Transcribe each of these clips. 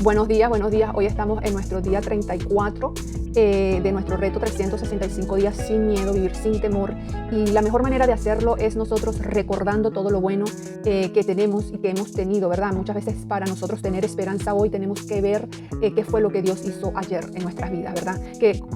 Buenos días, buenos días. Hoy estamos en nuestro día 34 de nuestro reto 365 días sin miedo, vivir sin temor. Y la mejor manera de hacerlo es nosotros recordando todo lo bueno que tenemos y que hemos tenido, ¿verdad? Muchas veces para nosotros tener esperanza hoy tenemos que ver qué fue lo que Dios hizo ayer en nuestras vidas, ¿verdad?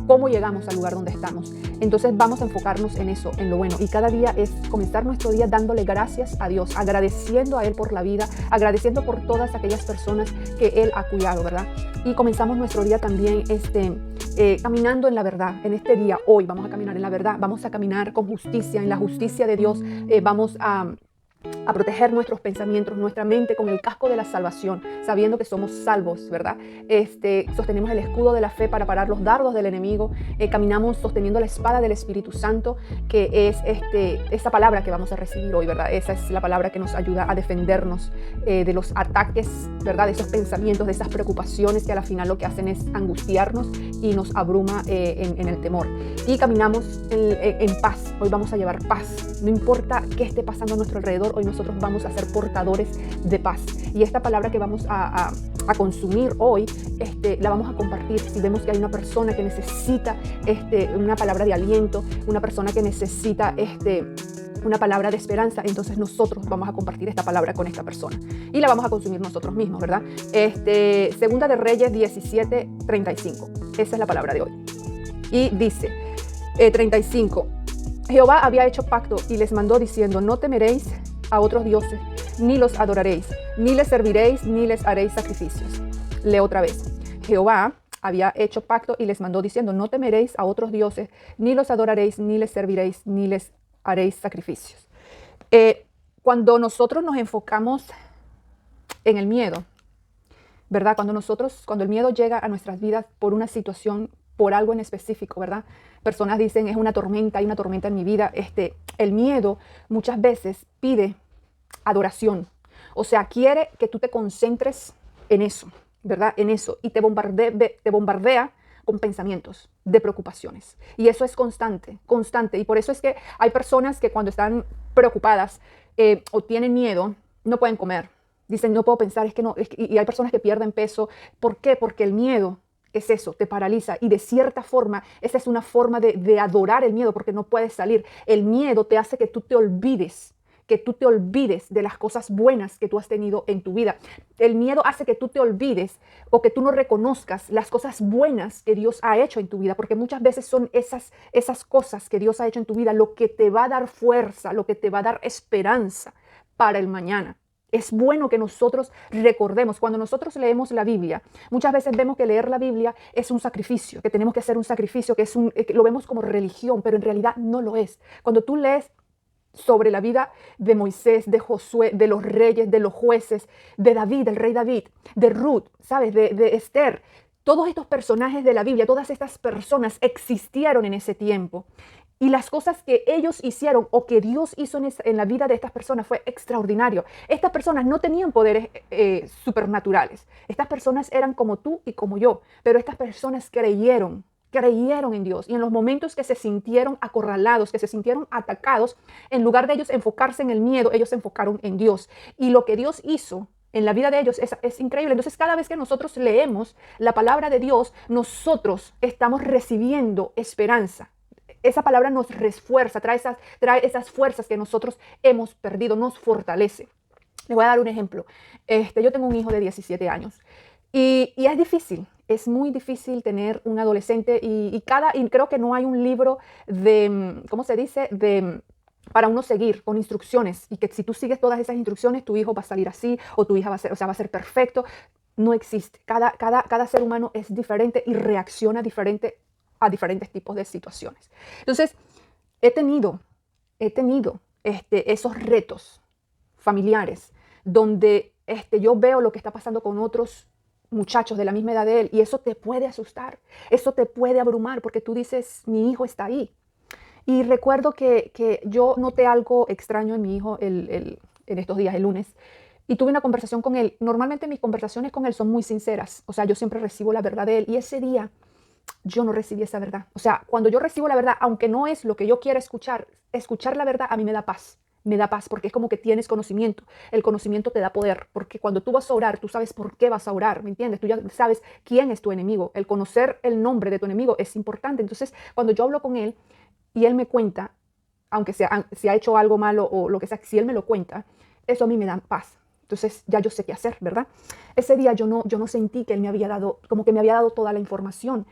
Cómo llegamos al lugar donde estamos. Entonces vamos a enfocarnos en eso, en lo bueno. Y cada día es comenzar nuestro día dándole gracias a Dios, agradeciendo a Él por la vida, agradeciendo por todas aquellas personas que Él ha cuidado, ¿verdad? Y comenzamos nuestro día también caminando en la verdad. En este día, hoy, vamos a caminar en la verdad, vamos a caminar con justicia, en la justicia de Dios. Vamos a proteger nuestros pensamientos, nuestra mente con el casco de la salvación, sabiendo que somos salvos, ¿verdad? Sostenemos el escudo de la fe para parar los dardos del enemigo. Caminamos sosteniendo la espada del Espíritu Santo, que es esa palabra que vamos a recibir hoy, ¿verdad? Esa es la palabra que nos ayuda a defendernos de los ataques, ¿verdad? De esos pensamientos, de esas preocupaciones que a la final lo que hacen es angustiarnos y nos abruma en el temor. Y caminamos en paz. Hoy vamos a llevar paz. No importa qué esté pasando a nuestro alrededor, hoy nosotros vamos a ser portadores de paz. Y esta palabra que vamos a consumir hoy, la vamos a compartir. Si vemos que hay una persona que necesita una palabra de aliento, una persona que necesita una palabra de esperanza, entonces nosotros vamos a compartir esta palabra con esta persona y la vamos a consumir nosotros mismos, ¿verdad? Segunda de Reyes 17:35. Esa es la palabra de hoy. Y dice 35. Jehová había hecho pacto y les mandó diciendo: no temeréis a otros dioses, ni los adoraréis, ni les serviréis, ni les haréis sacrificios. Leo otra vez. Jehová había hecho pacto y les mandó diciendo: no temeréis a otros dioses, ni los adoraréis, ni les serviréis, ni les haréis sacrificios. Cuando nosotros nos enfocamos en el miedo, ¿verdad? Cuando el miedo llega a nuestras vidas por una situación, por algo en específico, ¿verdad? Personas dicen: es una tormenta, hay una tormenta en mi vida. El miedo muchas veces pide adoración. O sea, quiere que tú te concentres en eso, ¿verdad? En eso. Y te bombardea con pensamientos de preocupaciones. Y eso es constante, constante. Y por eso es que hay personas que cuando están preocupadas o tienen miedo, no pueden comer. Dicen: no puedo pensar, y hay personas que pierden peso. ¿Por qué? Porque el miedo es eso, te paraliza. Y de cierta forma, esa es una forma de adorar el miedo, porque no puedes salir. El miedo te hace que tú te olvides de las cosas buenas que tú has tenido en tu vida. El miedo hace que tú te olvides o que tú no reconozcas las cosas buenas que Dios ha hecho en tu vida, porque muchas veces son esas cosas que Dios ha hecho en tu vida lo que te va a dar fuerza, lo que te va a dar esperanza para el mañana. Es bueno que nosotros recordemos, cuando nosotros leemos la Biblia, muchas veces vemos que leer la Biblia es un sacrificio, que tenemos que hacer un sacrificio, que lo vemos como religión, pero en realidad no lo es. Cuando tú lees sobre la vida de Moisés, de Josué, de los reyes, de los jueces, de David, el rey David, de Ruth, ¿sabes? De Esther. Todos estos personajes de la Biblia, todas estas personas existieron en ese tiempo. Y las cosas que ellos hicieron o que Dios hizo en la vida de estas personas fue extraordinario. Estas personas no tenían poderes supernaturales. Estas personas eran como tú y como yo. Pero estas personas creyeron en Dios, y en los momentos que se sintieron acorralados, que se sintieron atacados, en lugar de ellos enfocarse en el miedo, ellos se enfocaron en Dios. Y lo que Dios hizo en la vida de ellos es increíble. Entonces, cada vez que nosotros leemos la palabra de Dios, nosotros estamos recibiendo esperanza. Esa palabra nos refuerza, trae esas fuerzas que nosotros hemos perdido, nos fortalece. Les voy a dar un ejemplo. Yo tengo un hijo de 17 años y es difícil. Es muy difícil tener un adolescente y creo que no hay un libro ¿cómo se dice? Para uno seguir con instrucciones, y que si tú sigues todas esas instrucciones, tu hijo va a salir así o tu hija va a ser perfecto. No existe. Cada ser humano es diferente y reacciona diferente a diferentes tipos de situaciones. Entonces, he tenido esos retos familiares donde yo veo lo que está pasando con otros muchachos de la misma edad de él, y eso te puede asustar, eso te puede abrumar, porque tú dices: mi hijo está ahí. Y recuerdo que yo noté algo extraño en mi hijo en estos días, el lunes, y tuve una conversación con él. Normalmente mis conversaciones con él son muy sinceras, o sea, yo siempre recibo la verdad de él, y ese día yo no recibí esa verdad. O sea, cuando yo recibo la verdad, aunque no es lo que yo quiero escuchar la verdad a mí me da paz. me da paz, porque es como que tienes conocimiento. El conocimiento te da poder, porque cuando tú vas a orar, tú sabes por qué vas a orar, ¿me entiendes? Tú ya sabes quién es tu enemigo. El conocer el nombre de tu enemigo es importante. Entonces, cuando yo hablo con él y él me cuenta, aunque sea, si ha hecho algo malo o lo que sea, si él me lo cuenta, eso a mí me da paz. Entonces ya yo sé qué hacer, ¿verdad? Ese día yo no sentí que él me había dado, como que me había dado toda la información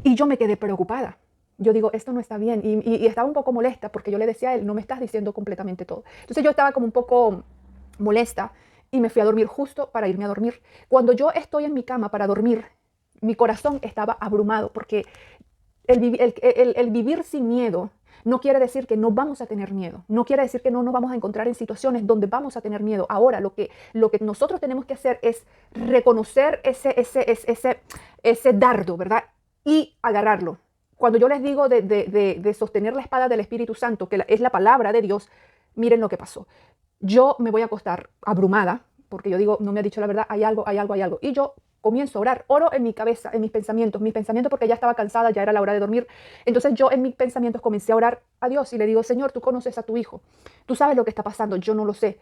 y yo me quedé preocupada. Yo digo, esto no está bien. Y estaba un poco molesta porque yo le decía a él, no me estás diciendo completamente todo. Entonces yo estaba como un poco molesta y me fui a dormir justo para irme a dormir. Cuando yo estoy en mi cama para dormir, mi corazón estaba abrumado porque el vivir sin miedo no quiere decir que no vamos a tener miedo, no quiere decir que no nos vamos a encontrar en situaciones donde vamos a tener miedo. Ahora, lo que nosotros tenemos que hacer es reconocer ese dardo, ¿verdad? Y agarrarlo. Cuando yo les digo de sostener la espada del Espíritu Santo, que es la palabra de Dios, miren lo que pasó. Yo me voy a acostar abrumada, porque yo digo, no me ha dicho la verdad, hay algo, hay algo, hay algo. Y yo comienzo a orar, oro en mi cabeza, en mis pensamientos porque ya estaba cansada, ya era la hora de dormir. Entonces yo en mis pensamientos comencé a orar a Dios y le digo, Señor, tú conoces a tu hijo, tú sabes lo que está pasando, yo no lo sé,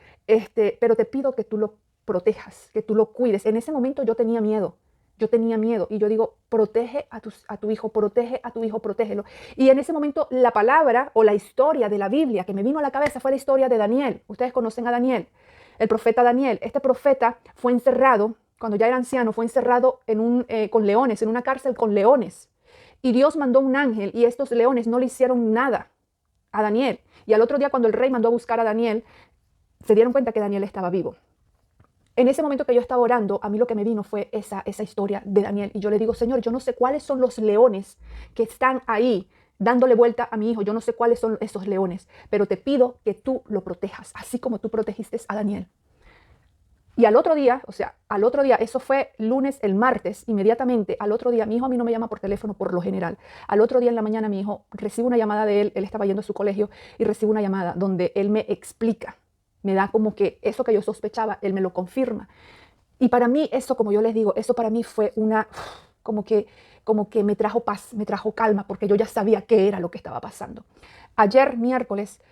pero te pido que tú lo protejas, que tú lo cuides. En ese momento yo tenía miedo y yo digo, protege a tu hijo, protege a tu hijo, protégelo. Y en ese momento la palabra o la historia de la Biblia que me vino a la cabeza fue la historia de Daniel. Ustedes conocen a Daniel, el profeta Daniel. Este profeta fue encerrado, cuando ya era anciano, fue encerrado con leones, en una cárcel con leones. Y Dios mandó un ángel y estos leones no le hicieron nada a Daniel. Y al otro día cuando el rey mandó a buscar a Daniel, se dieron cuenta que Daniel estaba vivo. En ese momento que yo estaba orando, a mí lo que me vino fue esa historia de Daniel. Y yo le digo, Señor, yo no sé cuáles son los leones que están ahí dándole vuelta a mi hijo. Yo no sé cuáles son esos leones, pero te pido que tú lo protejas, así como tú protegiste a Daniel. Y al otro día, eso fue lunes, el martes, inmediatamente, al otro día, mi hijo a mí no me llama por teléfono por lo general. Al otro día en la mañana mi hijo recibe una llamada de él estaba yendo a su colegio y recibe una llamada donde él me explica, me da como que eso que yo sospechaba, él me lo confirma. Y para mí eso, como yo les digo, eso para mí fue como que me trajo paz, me trajo calma, porque yo ya sabía qué era lo que estaba pasando. Ayer, miércoles,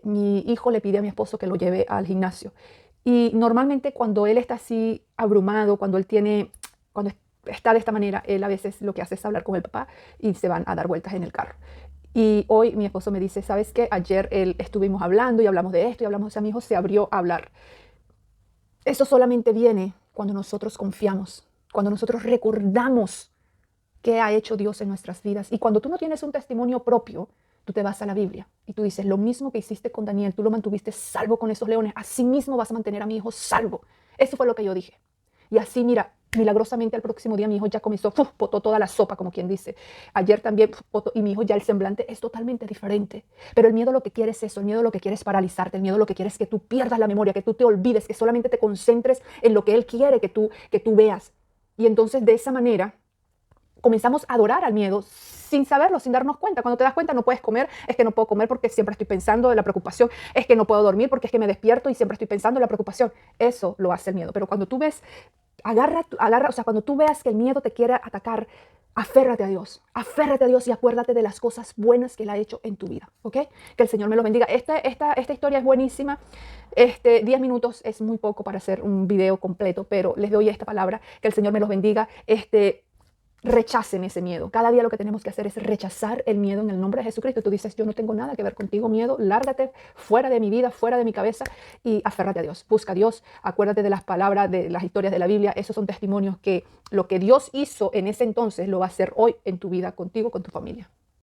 mi hijo le pide a mi esposo que lo lleve al gimnasio. Y normalmente cuando él está así abrumado, cuando está de esta manera, él a veces lo que hace es hablar con el papá y se van a dar vueltas en el carro. Y hoy mi esposo me dice, ¿sabes qué? Ayer estuvimos hablando y hablamos de esto y hablamos, o sea, mi hijo se abrió a hablar. Eso solamente viene cuando nosotros confiamos, cuando nosotros recordamos qué ha hecho Dios en nuestras vidas. Y cuando tú no tienes un testimonio propio, tú te vas a la Biblia y tú dices, lo mismo que hiciste con Daniel, tú lo mantuviste salvo con esos leones, así mismo vas a mantener a mi hijo salvo. Eso fue lo que yo dije. Y así, mira, milagrosamente al próximo día mi hijo ya comenzó, botó toda la sopa, como quien dice. Ayer también botó, y mi hijo ya el semblante es totalmente diferente. Pero el miedo lo que quiere es eso, el miedo lo que quiere es paralizarte, el miedo lo que quiere es que tú pierdas la memoria, que tú te olvides, que solamente te concentres en lo que él quiere que tú veas. Y entonces de esa manera comenzamos a adorar al miedo sin saberlo, sin darnos cuenta. Cuando te das cuenta no puedes comer, es que no puedo comer porque siempre estoy pensando en la preocupación, es que no puedo dormir porque es que me despierto y siempre estoy pensando en la preocupación. Eso lo hace el miedo. Pero cuando tú ves, o sea, cuando tú veas que el miedo te quiere atacar, aférrate a Dios y acuérdate de las cosas buenas que Él ha hecho en tu vida, ¿ok? Que el Señor me los bendiga. Esta historia es buenísima. 10 minutos es muy poco para hacer un video completo, pero les doy esta palabra, que el Señor me los bendiga. Rechacen ese miedo. Cada día lo que tenemos que hacer es rechazar el miedo en el nombre de Jesucristo. Tú dices, yo no tengo nada que ver contigo, miedo, lárgate fuera de mi vida, fuera de mi cabeza y aférrate a Dios. Busca a Dios, acuérdate de las palabras, de las historias de la Biblia. Esos son testimonios que lo que Dios hizo en ese entonces lo va a hacer hoy en tu vida, contigo, con tu familia.